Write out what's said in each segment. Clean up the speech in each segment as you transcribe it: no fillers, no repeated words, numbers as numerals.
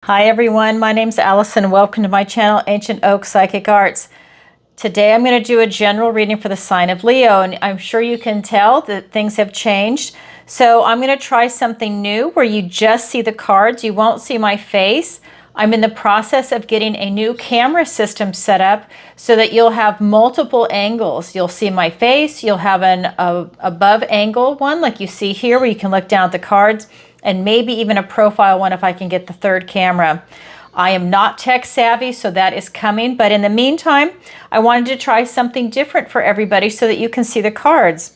Hi everyone, my name's Alison. Welcome to my channel, Ancient Oak Psychic Arts. Today I'm going to do a general reading for the sign of Leo, and I'm sure you can tell that things have changed. So I'm going to try something new where you just see the cards. You won't see my face. I'm in the process of getting a new camera system set up so that you'll have multiple angles. You'll see my face, you'll have an above angle one like you see here where you can look down at the cards, and maybe even a profile one if I can get the third camera. I am not tech savvy, so that is coming. But in the meantime, I wanted to try something different for everybody so that you can see the cards.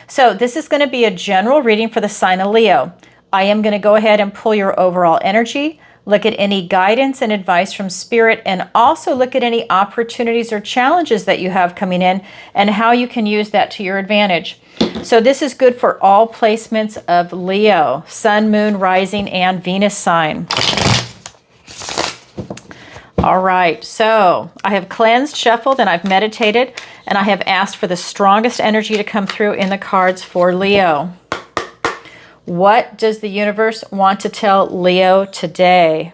So this is going to be a general reading for the sign of Leo. I am going to go ahead and pull your overall energy, look at any guidance and advice from Spirit, and also look at any opportunities or challenges that you have coming in and how you can use that to your advantage. So this is good for all placements of Leo, Sun, Moon, Rising, and Venus sign. All right, so I have cleansed, shuffled, and I've meditated, and I have asked for the strongest energy to come through in the cards for Leo. What does the universe want to tell Leo today?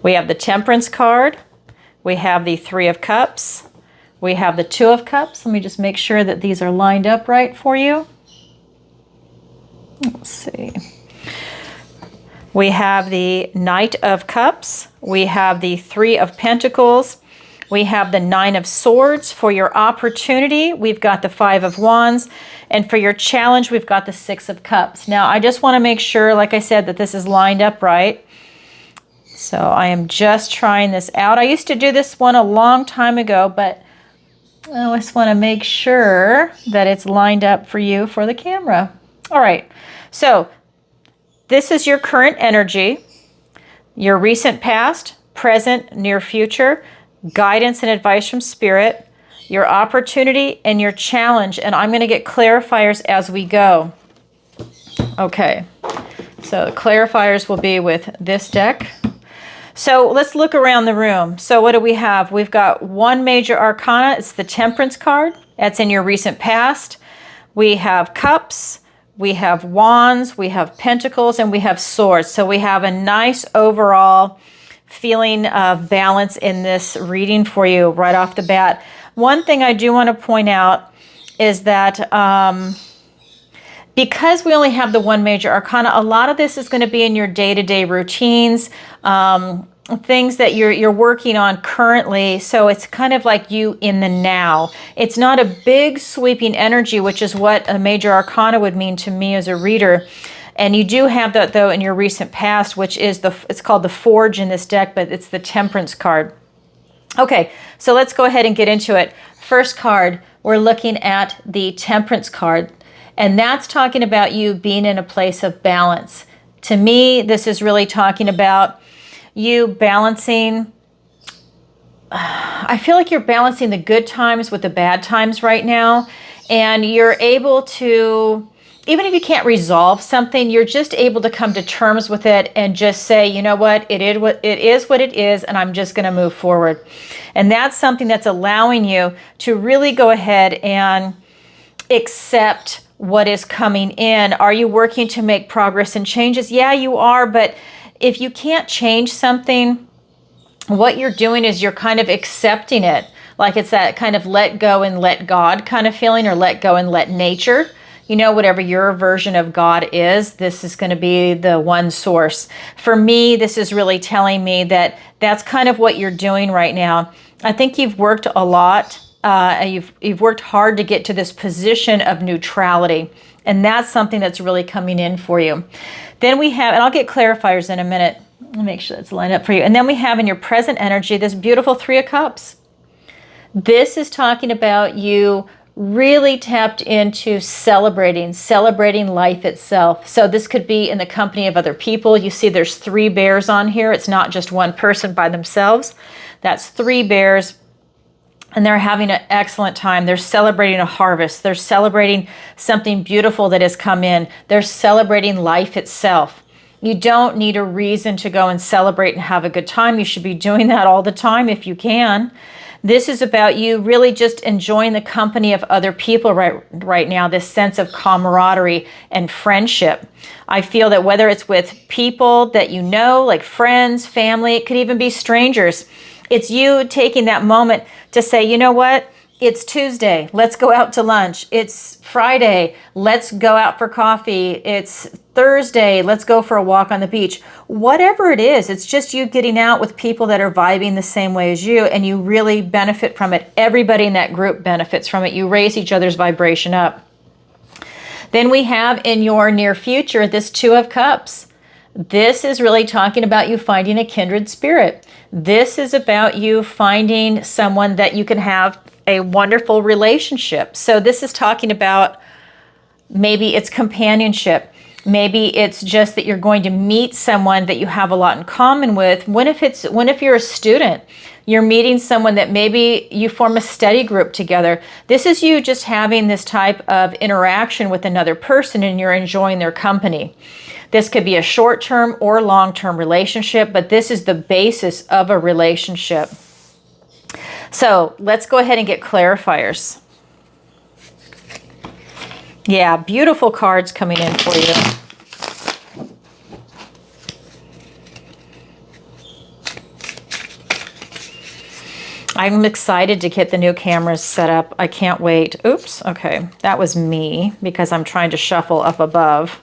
We have the Temperance card. We have the Three of Cups. We have the Two of Cups. Let me just make sure that these are lined up right for you. Let's see. We have the Knight of Cups. We have the Three of Pentacles. We have the Nine of Swords. For your opportunity, we've got the Five of Wands. And for your challenge, we've got the Six of Cups. Now, I just want to make sure, like I said, that this is lined up right. So I am just trying this out. I used to do this one a long time ago, but I just want to make sure that it's lined up for you for the camera. All right, so this is your current energy, your recent past, present, near future, guidance and advice from Spirit, your opportunity, and your challenge. And I'm going to get clarifiers as we go. Okay, so the clarifiers will be with this deck. So let's look around the room. So what do we have? We've got one major arcana. It's the Temperance card. That's in your recent past. We have Cups. We have Wands. We have Pentacles. And we have Swords. So we have a nice overall feeling of balance in this reading for you right off the bat. One thing I do want to point out is that because we only have the one major arcana, a lot of this is going to be in your day-to-day routines, things that you're working on currently. So it's kind of like you in the now. It's not a big sweeping energy, which is what a major arcana would mean to me as a reader. And you do have that though in your recent past, which is it's called the Forge in this deck, but it's the Temperance card. Okay, so let's go ahead and get into it. First card, we're looking at the Temperance card. And that's talking about you being in a place of balance. To me, this is really talking about you balancing. I feel like you're balancing the good times with the bad times right now. And you're able to, even if you can't resolve something, you're just able to come to terms with it and just say, you know what, it is what it is, and I'm just going to move forward. And that's something that's allowing you to really go ahead and accept what is coming in. Are you working to make progress and changes? Yeah, you are. But if you can't change something, what you're doing is you're kind of accepting it. Like it's that kind of let go and let God kind of feeling, or let go and let nature. You know, whatever your version of God is, this is going to be the one source. For me, this is really telling me that that's kind of what you're doing right now. I think you've worked a lot. You've worked hard to get to this position of neutrality, and that's something that's really coming in for you. Then we have, and I'll get clarifiers in a minute. I'll make sure that's lined up for you. And then we have in your present energy this beautiful Three of Cups. This is talking about you really tapped into celebrating life itself. So this could be in the company of other people. You see there's three bears on here. It's not just one person by themselves. That's three bears. And they're having an excellent time. They're celebrating a harvest. They're celebrating something beautiful that has come in. They're celebrating life itself. You don't need a reason to go and celebrate and have a good time. You should be doing that all the time if you can. This is about you really just enjoying the company of other people right now, this sense of camaraderie and friendship. I feel that whether it's with people that you know, like friends, family, it could even be strangers, it's you taking that moment to say, you know what? It's Tuesday, let's go out to lunch. It's Friday, let's go out for coffee. It's Thursday, let's go for a walk on the beach. Whatever it is, it's just you getting out with people that are vibing the same way as you, and you really benefit from it. Everybody in that group benefits from it. You raise each other's vibration up. Then we have in your near future this Two of Cups. This is really talking about you finding a kindred spirit. This is about you finding someone that you can have a wonderful relationship. So this is talking about maybe it's companionship. Maybe it's just that you're going to meet someone that you have a lot in common with. When if you're a student, you're meeting someone that maybe you form a study group together. This is you just having this type of interaction with another person and you're enjoying their company. This could be a short-term or long-term relationship, but this is the basis of a relationship. So let's go ahead and get clarifiers. Yeah, beautiful cards coming in for you. I'm excited to get the new cameras set up. I can't wait. Oops, okay. That was me because I'm trying to shuffle up above.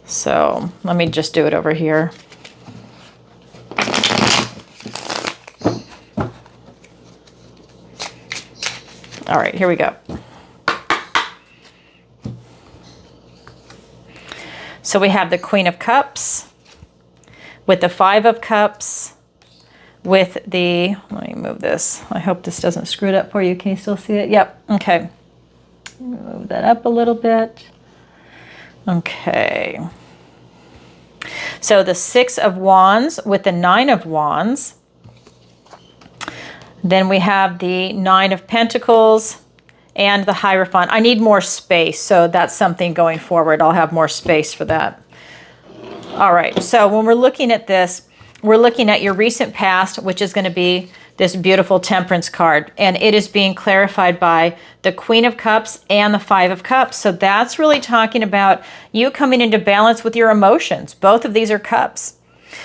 So let me just do it over here. All right, here we go. So we have the Queen of Cups with the Five of Cups with the, let me move this. I hope this doesn't screw it up for you. Can you still see it? Yep, okay. Move that up a little bit. Okay. So the Six of Wands with the Nine of Wands. Then we have the Nine of Pentacles and the Hierophant. I need more space, so that's something going forward. I'll have more space for that. All right, so when we're looking at this, we're looking at your recent past, which is going to be this beautiful Temperance card. And it is being clarified by the Queen of Cups and the Five of Cups. So that's really talking about you coming into balance with your emotions. Both of these are cups.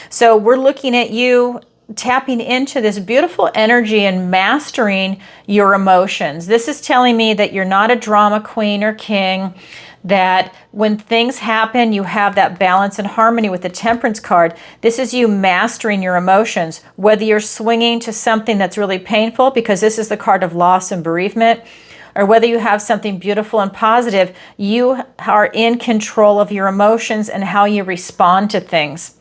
So we're looking at you tapping into this beautiful energy and mastering your emotions. This is telling me that you're not a drama queen or king, that when things happen, you have that balance and harmony with the Temperance card. This is you mastering your emotions, whether you're swinging to something that's really painful, because this is the card of loss and bereavement, or whether you have something beautiful and positive, you are in control of your emotions and how you respond to things.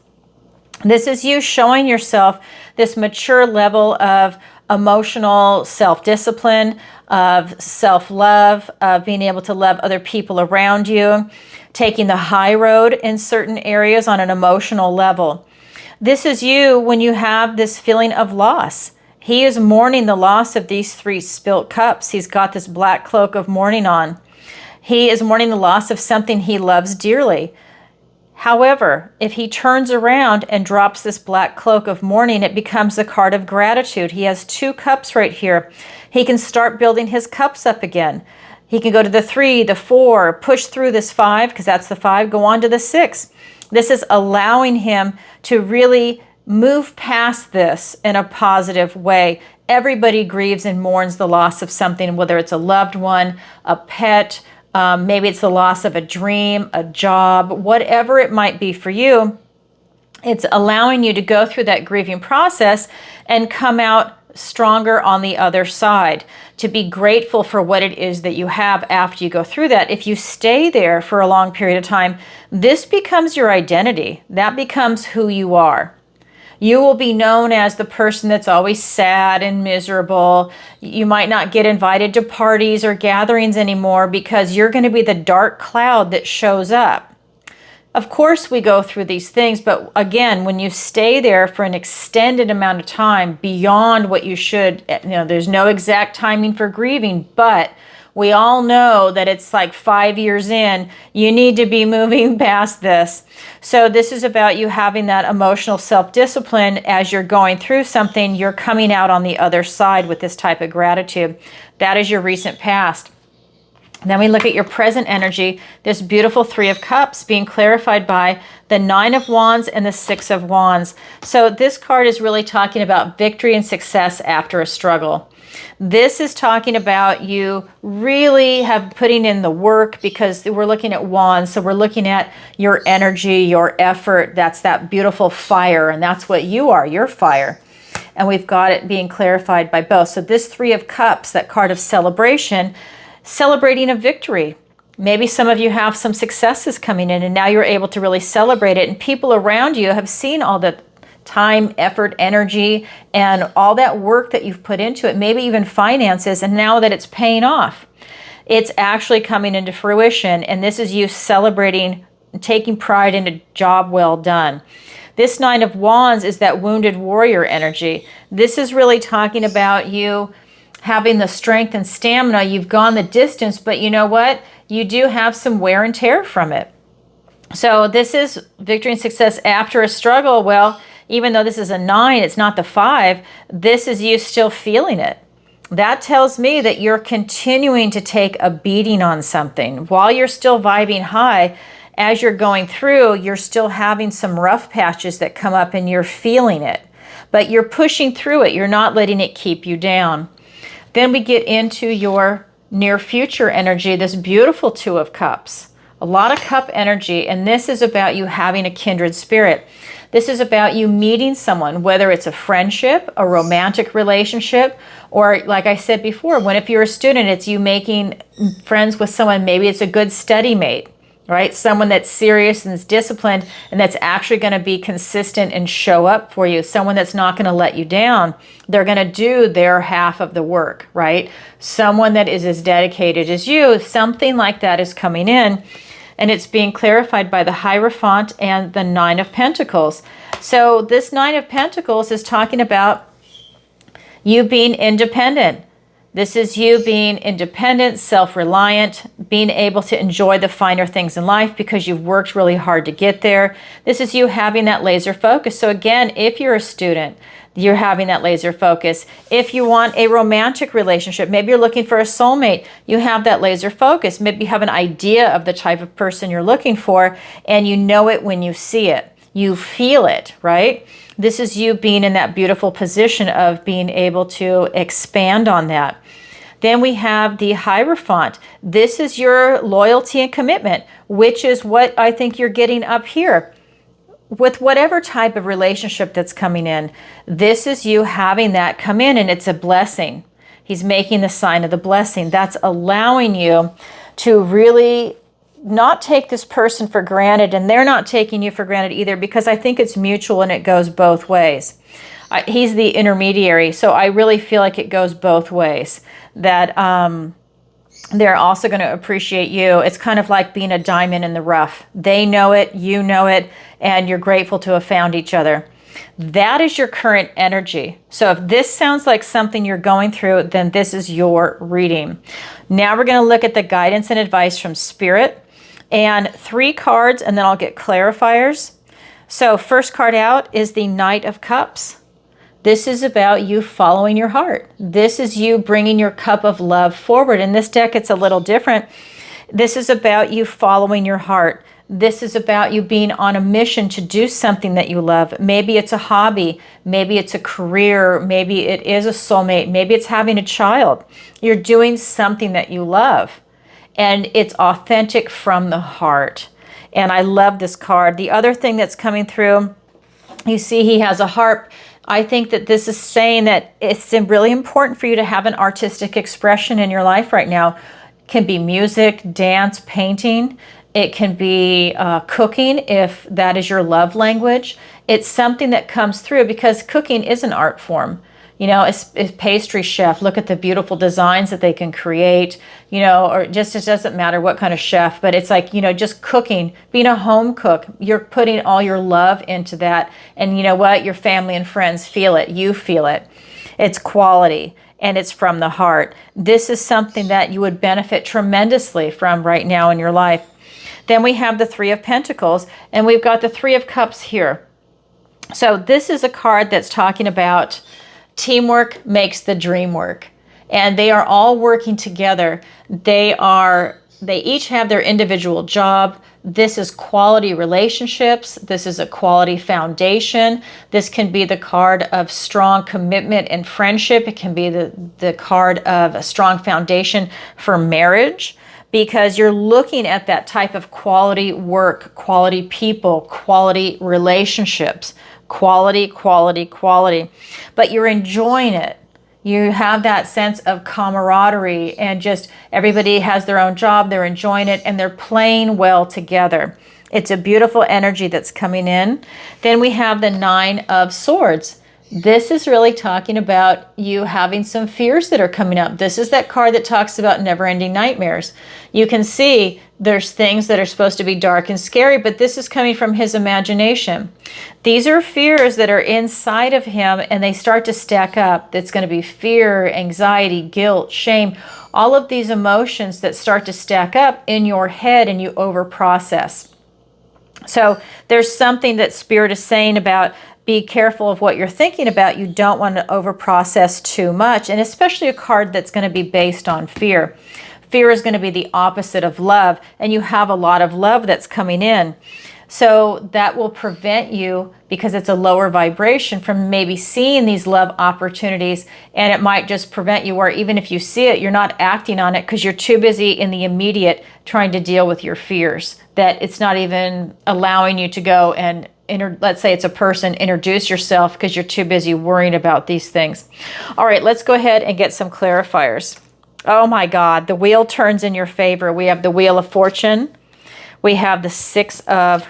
This is you showing yourself this mature level of emotional self-discipline, of self-love, of being able to love other people around you, taking the high road in certain areas on an emotional level. This is you when you have this feeling of loss. He is mourning the loss of these three spilt cups. He's got this black cloak of mourning on. He is mourning the loss of something he loves dearly. However, if he turns around and drops this black cloak of mourning, it becomes the card of gratitude. He has two cups right here. He can start building his cups up again. He can go to the 3, the 4, push through this 5, because that's the 5, go on to the 6. This is allowing him to really move past this in a positive way. Everybody grieves and mourns the loss of something, whether it's a loved one, a pet, maybe it's the loss of a dream, a job, whatever it might be for you. It's allowing you to go through that grieving process and come out stronger on the other side, to be grateful for what it is that you have after you go through that. If you stay there for a long period of time, this becomes your identity. That becomes who you are. You will be known as the person that's always sad and miserable. You might not get invited to parties or gatherings anymore because you're going to be the dark cloud that shows up. Of course, we go through these things, but again, when you stay there for an extended amount of time beyond what you should, there's no exact timing for grieving, but We all know that it's like 5 years in, you need to be moving past this. So this is about you having that emotional self-discipline as you're going through something. You're coming out on the other side with this type of gratitude. That is your recent past. Then we look at your present energy, this beautiful Three of Cups being clarified by the Nine of Wands and the Six of Wands. So this card is really talking about victory and success after a struggle. This is talking about you really have putting in the work, because we're looking at wands. So we're looking at your energy, your effort. That's that beautiful fire, and that's what you are, your fire. And we've got it being clarified by both. So this Three of Cups, that card of celebration, celebrating a victory. Maybe some of you have some successes coming in, and now you're able to really celebrate it. And people around you have seen all the time, effort, energy, and all that work that you've put into it, maybe even finances, and now that it's paying off, it's actually coming into fruition. And this is you celebrating, taking pride in a job well done. This Nine of Wands is that wounded warrior energy. This is really talking about you having the strength and stamina. You've gone the distance, but you know what? You do have some wear and tear from it. So this is victory and success after a struggle. Well, even though this is a 9, it's not the 5. This is you still feeling it. That tells me that you're continuing to take a beating on something. While you're still vibing high, as you're going through, you're still having some rough patches that come up and you're feeling it. But you're pushing through it. You're not letting it keep you down. Then we get into your near future energy, this beautiful Two of Cups. A lot of cup energy, and this is about you having a kindred spirit. This is about you meeting someone, whether it's a friendship, a romantic relationship, or like I said before, if you're a student, it's you making friends with someone. Maybe it's a good study mate, right? Someone that's serious and is disciplined and that's actually going to be consistent and show up for you. Someone that's not going to let you down. They're going to do their half of the work, right? Someone that is as dedicated as you. Something like that is coming in, and it's being clarified by the Hierophant and the Nine of Pentacles. So this Nine of Pentacles is talking about you being independent. This is you being independent, self-reliant, being able to enjoy the finer things in life because you've worked really hard to get there. This is you having that laser focus. So again, if you're a student, you're having that laser focus. If you want a romantic relationship, maybe you're looking for a soulmate, you have that laser focus. Maybe you have an idea of the type of person you're looking for, and you know it when you see it. You feel it, right? This is you being in that beautiful position of being able to expand on that. Then we have the Hierophant. This is your loyalty and commitment, which is what I think you're getting up here. With whatever type of relationship that's coming in, this is you having that come in, and it's a blessing. He's making the sign of the blessing. That's allowing you to really not take this person for granted, and they're not taking you for granted either, because I think it's mutual and it goes both ways. He's the intermediary, so I really feel like it goes both ways. That they're also going to appreciate you. It's kind of like being a diamond in the rough. They know it, you know it, and you're grateful to have found each other. That is your current energy. So if this sounds like something you're going through, then this is your reading. Now we're going to look at the guidance and advice from Spirit, and 3 cards, and then I'll get clarifiers. So first card out is the Knight of Cups. This is about you following your heart. This is you bringing your cup of love forward. In this deck, it's a little different. This is about you following your heart. This is about you being on a mission to do something that you love. Maybe it's a hobby. Maybe it's a career. Maybe it is a soulmate. Maybe it's having a child. You're doing something that you love, and it's authentic from the heart. And I love this card. The other thing that's coming through, you see he has a harp. I think that this is saying that it's really important for you to have an artistic expression in your life right now. It can be music, dance, painting. It can be cooking if that is your love language. It's something that comes through because cooking is an art form. You know, it's pastry chef. Look at the beautiful designs that they can create, you know, or just, it doesn't matter what kind of chef, but it's like, you know, just cooking, being a home cook, you're putting all your love into that. And you know what? Your family and friends feel it. You feel it. It's quality. and it's from the heart. This is something that you would benefit tremendously from right now in your life. Then we have the Three of Pentacles, and we've got the Three of Cups here. So this is a card that's talking about teamwork makes the dream work. And they are all working together. They each have their individual job. This is quality relationships. This is a quality foundation. This can be the card of strong commitment and friendship. It can be the card of a strong foundation for marriage, because you're looking at that type of quality work, quality people, quality relationships, quality, quality, quality. But you're enjoying it. You have that sense of camaraderie, and just everybody has their own job, they're enjoying it, and they're playing well together. It's a beautiful energy that's coming in. Then we have the Nine of Swords. This is really talking about you having some fears that are coming up. This is that card that talks about never-ending nightmares. You can see there's things that are supposed to be dark and scary, but this is coming from his imagination. These are fears that are inside of him, and they start to stack up. It's going to be fear, anxiety, guilt, shame, all of these emotions that start to stack up in your head, and you overprocess. So there's something that Spirit is saying about be careful of what you're thinking about. You don't want to overprocess too much, and especially a card that's going to be based on fear. Fear is going to be the opposite of love, and you have a lot of love that's coming in. So that will prevent you, because it's a lower vibration, from maybe seeing these love opportunities, and it might just prevent you, or even if you see it, you're not acting on it because you're too busy in the immediate trying to deal with your fears, that it's not even allowing you to go and let's say it's a person, introduce yourself, because you're too busy worrying about these things. All right, let's go ahead and get some clarifiers. Oh my God, the wheel turns in your favor. We have the Wheel of Fortune. We have the Six of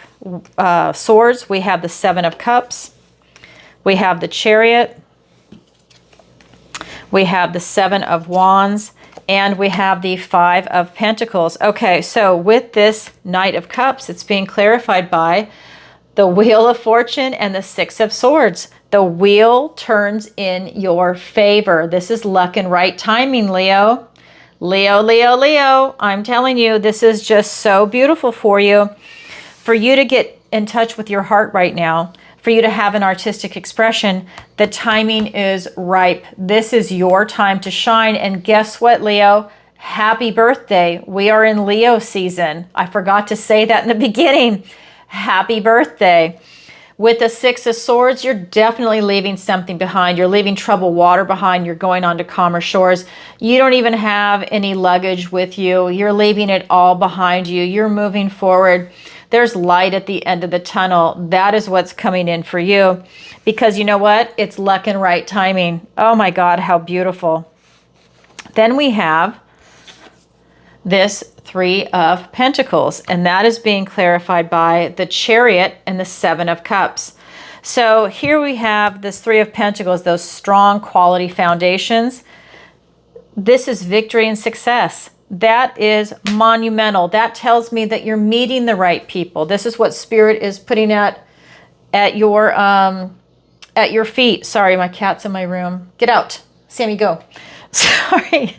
Swords. We have the Seven of Cups. We have the Chariot. We have the Seven of Wands. And we have the Five of Pentacles. Okay, so with this Knight of Cups, it's being clarified by the Wheel of Fortune and the Six of Swords. The wheel turns in your favor. This is luck and right timing, Leo. Leo, Leo, Leo. I'm telling you, this is just so beautiful for you. For you to get in touch with your heart right now, for you to have an artistic expression, the timing is ripe. This is your time to shine. And guess what, Leo? Happy birthday. We are in Leo season. I forgot to say that in the beginning. Happy birthday. With the Six of Swords, you're definitely leaving something behind. You're leaving troubled water behind. You're going on to calmer shores. You don't even have any luggage with you. You're leaving it all behind you. You're moving forward. There's light at the end of the tunnel. That is what's coming in for you. Because you know what? It's luck and right timing. Oh my God, how beautiful. Then we have this Three of Pentacles, and that is being clarified by the Chariot and the Seven of Cups. So here we have this Three of Pentacles, those strong quality foundations. This is victory and success. That is monumental. That tells me that you're meeting the right people. This is what Spirit is putting at your feet. Sorry, my cat's in my room. Get out. Sammy, go. Sorry.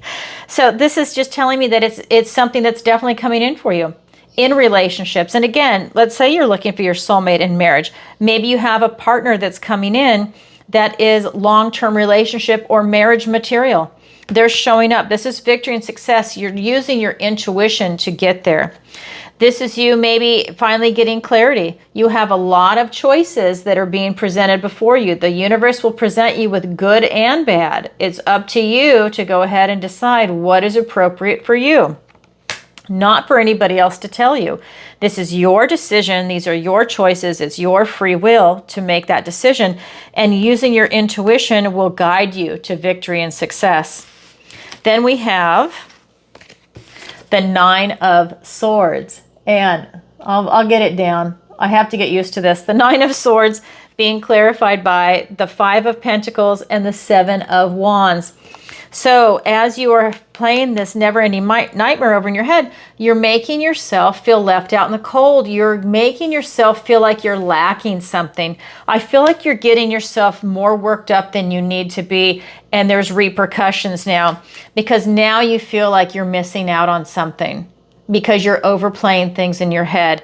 So this is just telling me that it's something that's definitely coming in for you in relationships. And again, let's say you're looking for your soulmate in marriage. Maybe you have a partner that's coming in that is long-term relationship or marriage material. They're showing up. This is victory and success. You're using your intuition to get there. This is you maybe finally getting clarity. You have a lot of choices that are being presented before you. The universe will present you with good and bad. It's up to you to go ahead and decide what is appropriate for you, not for anybody else to tell you. This is your decision. These are your choices. It's your free will to make that decision. And using your intuition will guide you to victory and success. Then we have the Nine of Swords. And I'll get it down. I have to get used to this. The Nine of Swords being clarified by the Five of Pentacles and the Seven of Wands. So as you are playing this never-ending nightmare over in your head, you're making yourself feel left out in the cold. You're making yourself feel like you're lacking something. I feel like you're getting yourself more worked up than you need to be, and there's repercussions now because now you feel like you're missing out on something because you're overplaying things in your head.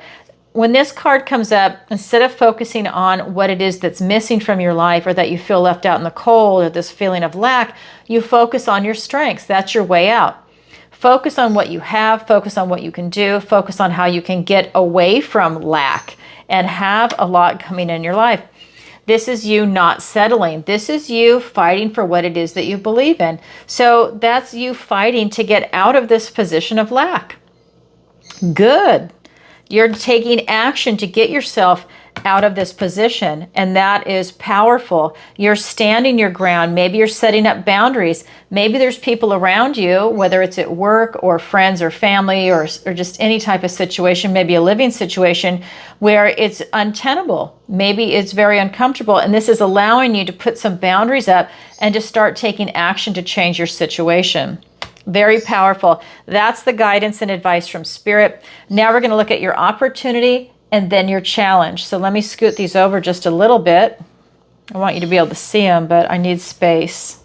When this card comes up, instead of focusing on what it is that's missing from your life or that you feel left out in the cold or this feeling of lack, you focus on your strengths. That's your way out. Focus on what you have, focus on what you can do, focus on how you can get away from lack and have a lot coming in your life. This is you not settling. This is you fighting for what it is that you believe in. So that's you fighting to get out of this position of lack. Good. You're taking action to get yourself out of this position, and that is powerful. You're standing your ground. Maybe you're setting up boundaries. Maybe there's people around you, whether it's at work or friends or family or just any type of situation, maybe a living situation where it's untenable. Maybe it's very uncomfortable, and this is allowing you to put some boundaries up and to start taking action to change your situation. Very powerful. That's the guidance and advice from Spirit. Now we're going to look at your opportunity and then your challenge. So let me scoot these over just a little bit. I want you to be able to see them, but I need space.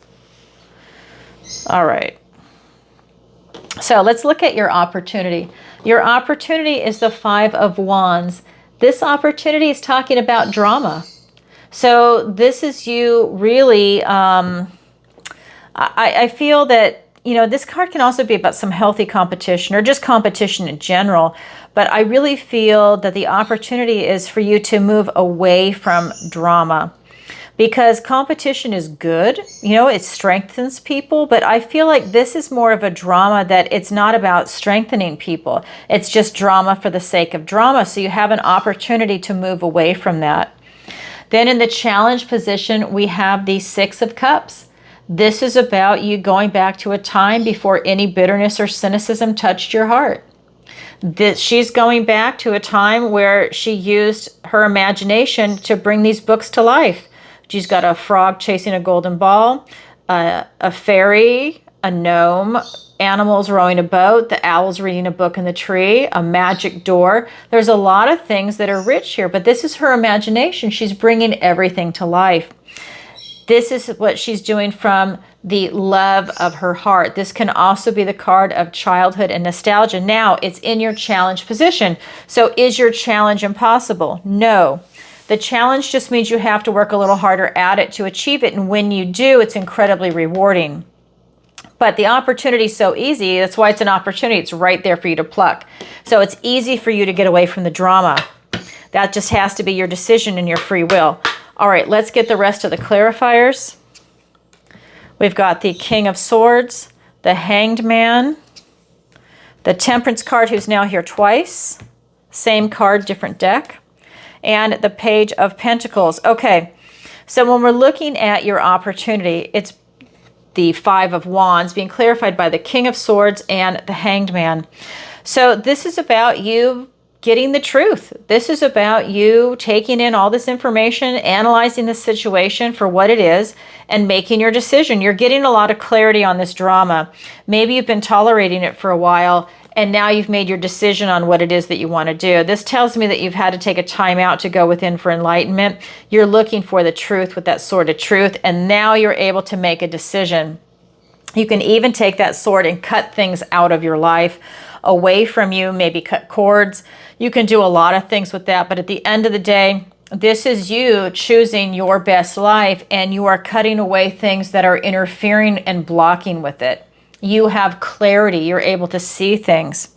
All right. So let's look at your opportunity. Your opportunity is the 5 of Wands. This opportunity is talking about drama. So this is you really, I feel that, you know, this card can also be about some healthy competition or just competition in general. But I really feel that the opportunity is for you to move away from drama because competition is good. You know, it strengthens people. But I feel like this is more of a drama that it's not about strengthening people. It's just drama for the sake of drama. So you have an opportunity to move away from that. Then in the challenge position, we have the 6 of Cups. This is about you going back to a time before any bitterness or cynicism touched your heart. She's going back to a time where she used her imagination to bring these books to life. She's got a frog chasing a golden ball, a fairy, a gnome, animals rowing a boat, the owls reading a book in the tree, a magic door. There's a lot of things that are rich here, but this is her imagination. She's bringing everything to life. This is what she's doing from the love of her heart. This can also be the card of childhood and nostalgia. Now, it's in your challenge position. So is your challenge impossible? No. The challenge just means you have to work a little harder at it to achieve it. And when you do, it's incredibly rewarding. But the opportunity is so easy. That's why it's an opportunity. It's right there for you to pluck. So it's easy for you to get away from the drama. That just has to be your decision and your free will. All right, let's get the rest of the clarifiers. We've got the King of Swords, the Hanged Man, the Temperance card, who's now here twice. Same card, different deck. And the Page of Pentacles. Okay, so when we're looking at your opportunity, it's the 5 of Wands being clarified by the King of Swords and the Hanged Man. So this is about you getting the truth. This is about you taking in all this information, analyzing the situation for what it is, and making your decision. You're getting a lot of clarity on this drama. Maybe you've been tolerating it for a while, and now you've made your decision on what it is that you want to do. This tells me that you've had to take a time out to go within for enlightenment. You're looking for the truth with that sword of truth, and now you're able to make a decision. You can even take that sword and cut things out of your life, away from you, maybe cut cords. You can do a lot of things with that, but at the end of the day, this is you choosing your best life, and you are cutting away things that are interfering and blocking with it. You have clarity. You're able to see things.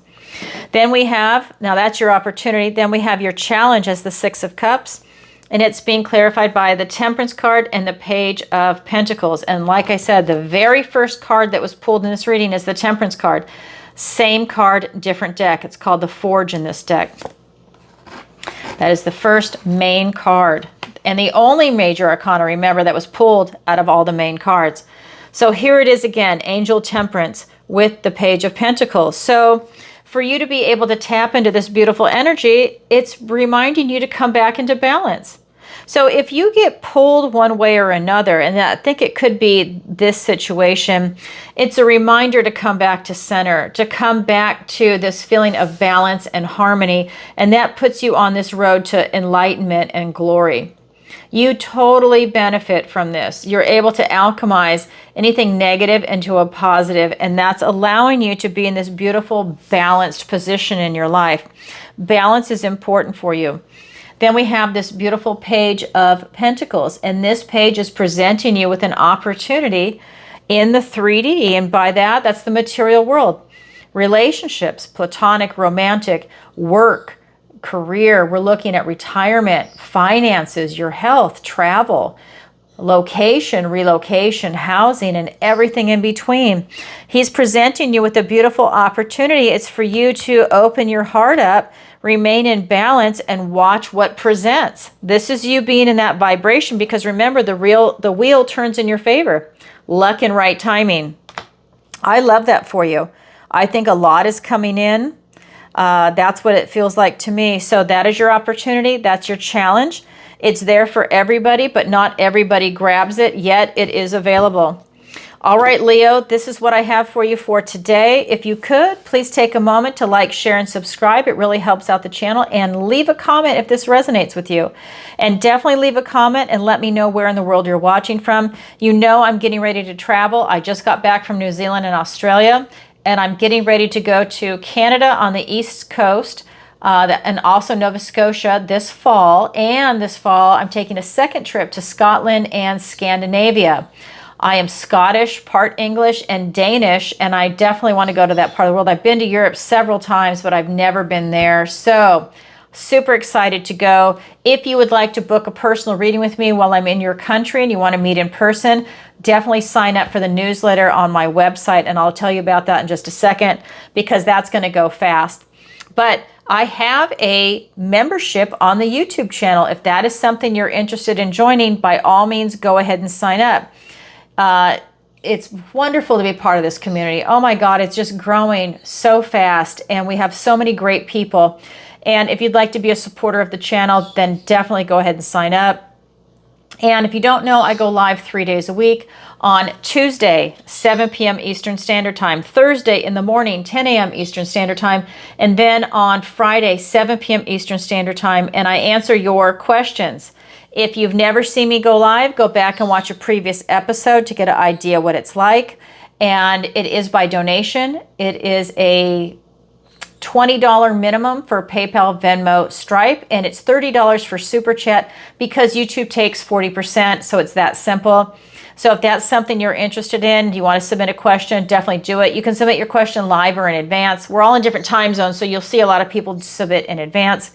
Then we have, now that's your opportunity, then we have your challenge as the 6 of Cups, and it's being clarified by the Temperance card and the Page of Pentacles. And like I said, the very first card that was pulled in this reading is the Temperance card. Same card, different deck. It's called the Forge in this deck. That is the first main card. And the only major arcana, remember, that was pulled out of all the main cards. So here it is again, Angel Temperance with the Page of Pentacles. So for you to be able to tap into this beautiful energy, it's reminding you to come back into balance. So if you get pulled one way or another, and I think it could be this situation, it's a reminder to come back to center, to come back to this feeling of balance and harmony, and that puts you on this road to enlightenment and glory. You totally benefit from this. You're able to alchemize anything negative into a positive, and that's allowing you to be in this beautiful, balanced position in your life. Balance is important for you. Then we have this beautiful page of Pentacles, and this page is presenting you with an opportunity in the 3D, and by that, that's the material world. Relationships, platonic, romantic, work, career. We're looking at retirement, finances, your health, travel, location, relocation, housing, and everything in between. He's presenting you with a beautiful opportunity. It's for you to open your heart up, remain in balance, and watch what presents. This is you being in that vibration, because remember, the wheel turns in your favor. Luck and right timing. I love that for you. I think a lot is coming in. That's what it feels like to me. So that is your opportunity. That's your challenge. It's there for everybody, but not everybody grabs it, yet it is available. All right, Leo, this is what I have for you for today. If you could, please take a moment to like, share, and subscribe. It really helps out the channel. And leave a comment if this resonates with you. And definitely leave a comment and let me know where in the world you're watching from. You know I'm getting ready to travel. I just got back from New Zealand and Australia, and I'm getting ready to go to Canada on the East Coast, and also Nova Scotia this fall. And this fall, I'm taking a second trip to Scotland and Scandinavia. I am Scottish, part English, and Danish, and I definitely want to go to that part of the world. I've been to Europe several times, but I've never been there. So super excited to go. If you would like to book a personal reading with me while I'm in your country and you want to meet in person, definitely sign up for the newsletter on my website, and I'll tell you about that in just a second, because that's going to go fast. But I have a membership on the YouTube channel. If that is something you're interested in joining, by all means, go ahead and sign up. It's wonderful to be part of this community. Oh my God, it's just growing so fast, and we have so many great people. And if you'd like to be a supporter of the channel, then definitely go ahead and sign up. And if you don't know, I go live 3 days a week. On Tuesday, 7 p.m. Eastern Standard Time, Thursday in the morning, 10 a.m. Eastern Standard Time, and then on Friday, 7 p.m. Eastern Standard Time, and I answer your questions. If you've never seen me go live, go back and watch a previous episode to get an idea what it's like. And it is by donation. It is a $20 minimum for PayPal, Venmo, Stripe, and it's $30 for SuperChat, because YouTube takes 40%, so it's that simple. So if that's something you're interested in, you want to submit a question, definitely do it. You can submit your question live or in advance. We're all in different time zones, so you'll see a lot of people submit in advance.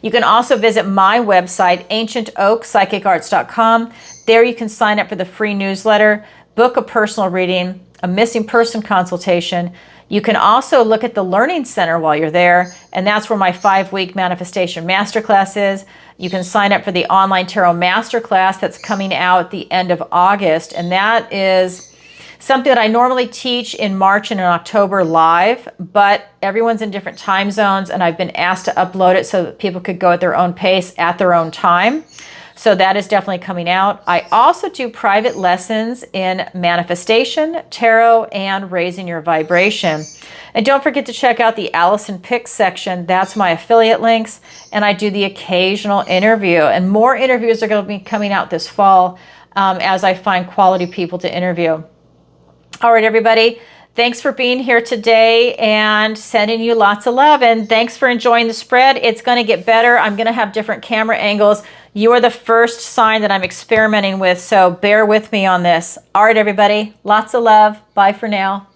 You can also visit my website, ancientoakpsychicarts.com. There you can sign up for the free newsletter, book a personal reading, a missing person consultation. You can also look at the Learning Center while you're there, and that's where my 5-week manifestation masterclass is. You can sign up for the online tarot masterclass that's coming out at the end of August, and that is something that I normally teach in March and in October live, but everyone's in different time zones, and I've been asked to upload it so that people could go at their own pace at their own time. So that is definitely coming out. I also do private lessons in manifestation, tarot, and raising your vibration. And don't forget to check out the Alison Picks section. That's my affiliate links. And I do the occasional interview. And more interviews are going to be coming out this fall as I find quality people to interview. All right, everybody. Thanks for being here today, and sending you lots of love. And thanks for enjoying the spread. It's going to get better. I'm going to have different camera angles. You are the first sign that I'm experimenting with, so bear with me on this. All right, everybody. Lots of love. Bye for now.